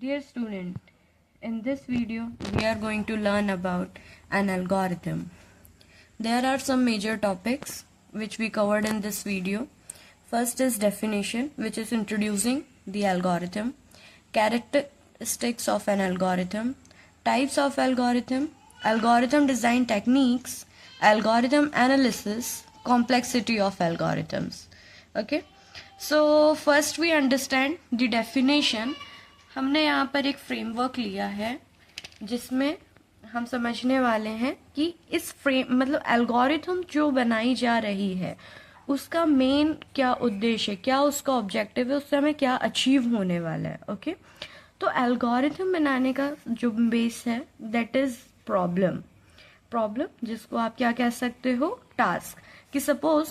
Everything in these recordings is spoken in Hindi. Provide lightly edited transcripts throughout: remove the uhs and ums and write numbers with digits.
Dear student, in this video we are going to learn about an algorithm. There are some major topics which we covered in this video. First is definition, which is introducing the algorithm, characteristics of an algorithm, types of algorithm, algorithm design techniques, algorithm analysis, complexity of algorithms. Okay, so first we understand the definition. हमने यहाँ पर एक फ्रेमवर्क लिया है जिसमें हम समझने वाले हैं कि इस फ्रेम मतलब एल्गोरिथम जो बनाई जा रही है उसका मेन क्या उद्देश्य है, क्या उसका ऑब्जेक्टिव है, उससे हमें क्या अचीव होने वाला है. ओके, तो एल्गोरिथम बनाने का जो बेस है दैट इज प्रॉब्लम, जिसको आप क्या कह सकते हो, टास्क. कि सपोज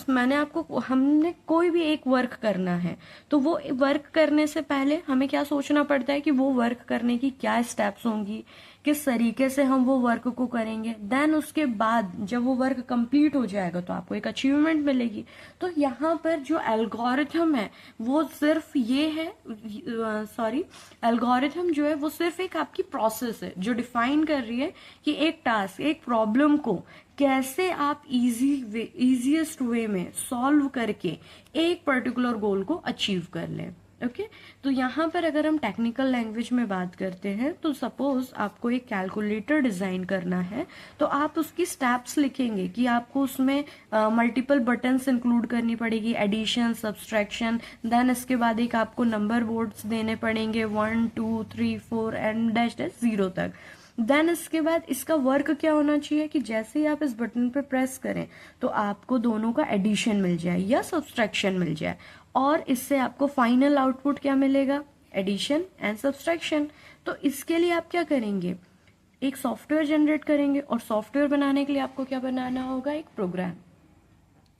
हमने कोई भी एक वर्क करना है तो वो वर्क करने से पहले हमें क्या सोचना पड़ता है कि वो वर्क करने की क्या स्टेप्स होंगी, किस तरीके से हम वो वर्क को करेंगे. देन उसके बाद जब वो वर्क कंप्लीट हो जाएगा तो आपको एक अचीवमेंट मिलेगी. तो यहाँ पर जो एल्गोरिथम है वो सिर्फ ये है, एल्गोरिथम जो है वो सिर्फ एक आपकी प्रोसेस है जो डिफाइन कर रही है कि एक टास्क, एक प्रॉब्लम को कैसे आप इजीएस्ट वे में सॉल्व करके एक पर्टिकुलर गोल को अचीव कर लें. ओके, तो यहाँ पर अगर हम टेक्निकल लैंग्वेज में बात करते हैं तो सपोज आपको एक कैलकुलेटर डिजाइन करना है तो आप उसकी स्टेप्स लिखेंगे कि आपको उसमें मल्टीपल बटन्स इंक्लूड करनी पड़ेगी, एडिशन, सब्सट्रैक्शन. देन इसके बाद एक आपको नंबर बोर्ड्स देने पड़ेंगे 1 2 3 4 एंड डैश 0 तक. देन इसके बाद इसका वर्क क्या होना चाहिए कि जैसे ही आप इस बटन पे प्रेस करें तो आपको दोनों का एडिशन मिल जाए या सब्सट्रैक्शन मिल जाए और इससे आपको फाइनल आउटपुट क्या मिलेगा, एडिशन एंड सब्सट्रैक्शन. तो इसके लिए आप क्या करेंगे, एक सॉफ्टवेयर जनरेट करेंगे और सॉफ्टवेयर बनाने के लिए आपको क्या बनाना होगा, एक प्रोग्राम.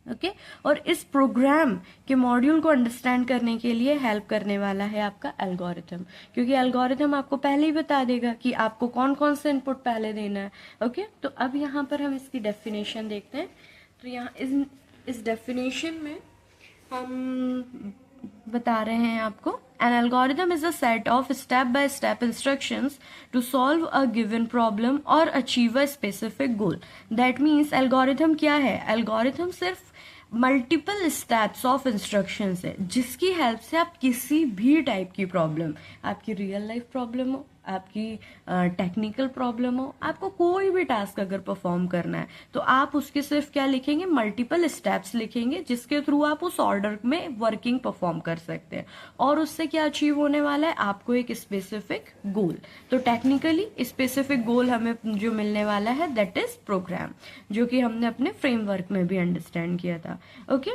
ओके, और इस प्रोग्राम के मॉड्यूल को अंडरस्टैंड करने के लिए हेल्प करने वाला है आपका एल्गोरिथम, क्योंकि एल्गोरिथम आपको पहले ही बता देगा कि आपको कौन कौन से इनपुट पहले देना है. ओके, तो अब यहाँ पर हम इसकी डेफिनेशन देखते हैं. तो यहाँ इस डेफिनेशन में हम बता रहे हैं आपको, an algorithm is a set of step by step instructions to solve a given problem और achieve a specific goal. That means algorithm क्या है, एल्गोरिथम सिर्फ मल्टीपल स्टेप्स ऑफ इंस्ट्रक्शंस है जिसकी हेल्प से आप किसी भी टाइप की प्रॉब्लम, आपकी रियल लाइफ प्रॉब्लम हो, आपकी टेक्निकल प्रॉब्लम हो, आपको कोई भी टास्क अगर परफॉर्म करना है तो आप उसके सिर्फ क्या लिखेंगे, मल्टीपल स्टेप्स लिखेंगे जिसके थ्रू आप उस ऑर्डर में वर्किंग परफॉर्म कर सकते हैं और उससे क्या अचीव होने वाला है, आपको एक स्पेसिफिक गोल. तो टेक्निकली स्पेसिफिक गोल हमें जो मिलने वाला है दैट इज प्रोग्राम, जो कि हमने अपने फ्रेमवर्क में भी अंडरस्टैंड किया था. ओके,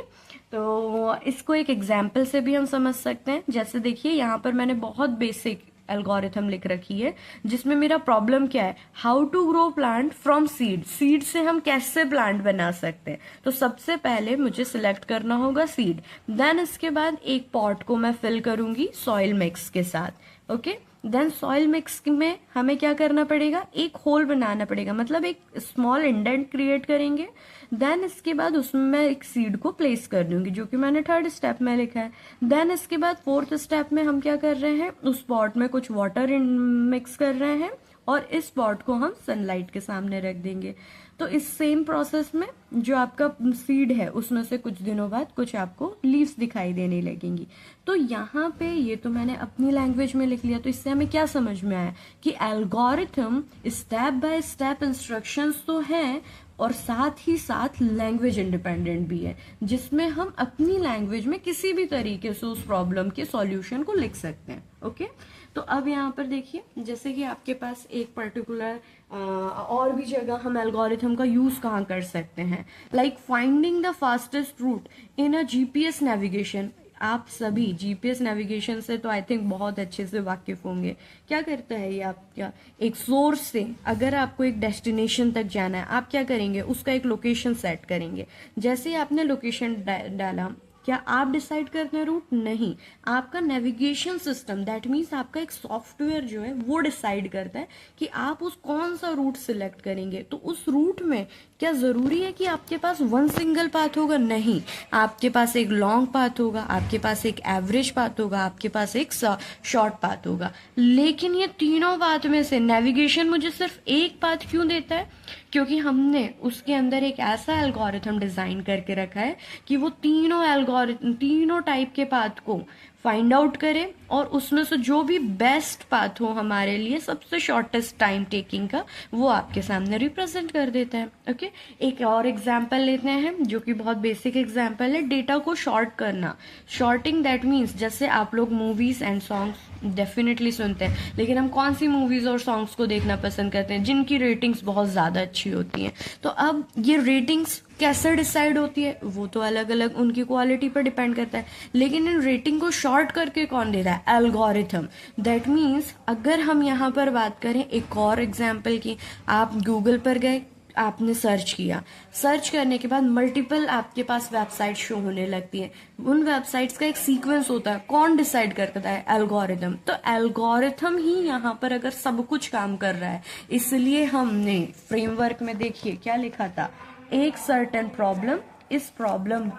तो इसको एक एग्जाम्पल से भी हम समझ सकते हैं. जैसे देखिए यहाँ पर मैंने बहुत बेसिक एल्गोरिथम लिख रखी है जिसमें मेरा प्रॉब्लम क्या है, how to grow plant from seed. Seed से हम कैसे प्लांट बना सकते हैं. तो सबसे पहले मुझे सिलेक्ट करना होगा सीड. देन इसके बाद एक पॉट को मैं फिल करूंगी सॉइल मिक्स के साथ. ओके, देन सॉइल मिक्स में हमें क्या करना पड़ेगा, एक होल बनाना पड़ेगा, मतलब एक स्मॉल इंडेंट क्रिएट करेंगे. देन इसके बाद उसमें मैं एक सीड को प्लेस कर दूंगी जो कि मैंने थर्ड स्टेप में लिखा है. देन इसके बाद फोर्थ स्टेप में हम क्या कर रहे हैं, उस पॉट में कुछ वाटर मिक्स कर रहे हैं और इस पॉट को हम सनलाइट के सामने रख देंगे. तो इस सेम प्रोसेस में जो आपका सीड है उसमें से कुछ दिनों बाद कुछ आपको लीव्स दिखाई देने लगेंगी. तो यहाँ पे ये तो मैंने अपनी लैंग्वेज में लिख लिया. तो इससे हमें क्या समझ में आया कि algorithm step by step instructions तो हैं और साथ ही साथ लैंग्वेज इंडिपेंडेंट भी है जिसमें हम अपनी लैंग्वेज में किसी भी तरीके से उस प्रॉब्लम के सॉल्यूशन को लिख सकते हैं. ओके, तो अब यहाँ पर देखिए जैसे कि आपके पास एक पर्टिकुलर और भी जगह हम एल्गोरिथम का यूज कहाँ कर सकते हैं, like finding the fastest route in a GPS navigation. आप सभी जीपीएस नेविगेशन से तो आई थिंक बहुत अच्छे से वाकिफ होंगे. क्या करता है ये, आप क्या एक सोर्स से अगर आपको एक डेस्टिनेशन तक जाना है आप क्या करेंगे, उसका एक लोकेशन सेट करेंगे. जैसे ही आपने लोकेशन डाला क्या आप डिसाइड करते हैं रूट? नहीं, आपका नेविगेशन सिस्टम, दैट मीन्स आपका एक सॉफ्टवेयर जो है वो डिसाइड करता है कि आप उस कौन सा रूट सिलेक्ट करेंगे। तो उस रूट में क्या जरूरी है कि आपके पास वन सिंगल पाथ होगा? नहीं, आपके पास एक लॉन्ग पाथ होगा, आपके पास एक एवरेज पाथ होगा, आपके पास एक शॉर्ट पाथ होगा। लेकिन ये तीनों पाथ में से नेविगेशन मुझे सिर्फ एक पाथ क्यों देता है? क्योंकि हमने उसके अंदर एक ऐसा एल्गोरिथम डिजाइन करके रखा है कि वो तीनों टाइप के पाथ को फाइंड आउट करे और उसमें से जो भी बेस्ट पाथ हो हमारे लिए, सबसे शॉर्टेस्ट टाइम टेकिंग का, वो आपके सामने रिप्रेजेंट कर देता है। ओके, एक और एग्जांपल लेते हैं जो कि बहुत बेसिक एग्जांपल है, डेटा को शॉर्ट करना। शॉर्टिंग दैट मीन्स, जैसे आप लोग मूवीज एंड सॉन्ग्स डेफिनेटली सुनते हैं, लेकिन हम कौन सी मूवीज और सॉन्ग्स को देखना पसंद करते हैं? जिनकी रेटिंग्स बहुत ज्यादा अच्छी होती हैं। तो अब ये रेटिंग्स कैसे डिसाइड होती है? वो तो अलग अलग उनकी क्वालिटी पर डिपेंड करता है, लेकिन इन रेटिंग को शॉर्ट करके कौन दे रहा है? एल्गोरिथम। दैट मीन्स अगर हम यहाँ पर बात करें एक और एग्जाम्पल की, आप गूगल पर गए, आपने सर्च किया, सर्च करने के बाद मल्टीपल आपके पास वेबसाइट शो होने लगती है। उन वेबसाइट्स का एक सीक्वेंस होता है, कौन डिसाइड करता है? एल्गोरिथम। तो एल्गोरिथम ही यहाँ पर अगर सब कुछ काम कर रहा है, इसलिए हमने फ्रेमवर्क में देखिए क्या लिखा था, एक सर्टेन प्रॉब्लम, इस प्रॉब्लम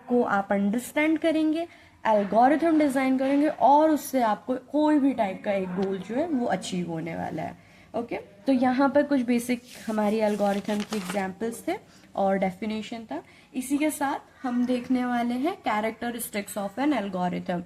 को आप अंडरस्टैंड करेंगे, एल्गोरिथम डिजाइन करेंगे और उससे आपको कोई भी टाइप का एक गोल जो है वो अचीव होने वाला है। ओके, तो यहाँ पर कुछ बेसिक हमारी एल्गोरिथम की एग्जांपल्स थे और डेफिनेशन था। इसी के साथ हम देखने वाले हैं कैरेक्टरिस्टिक्स ऑफ एन एल्गोरिथम।